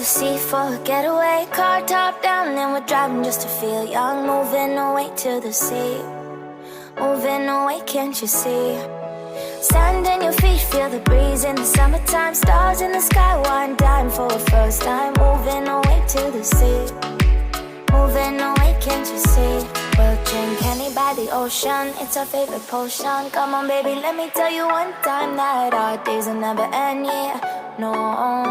sea for a getaway. Car top down and we're driving just to feel young. Moving away to the sea, moving away, can't you see? Sand in your feet, feel the breeze in the summertime. Stars in the sky, one dime for a first time. Moving away to the sea, moving away, can't you see? We'll drink honey by the ocean, it's our favorite potion. Come on baby, let me tell you one time that our days will never end, yeah, no.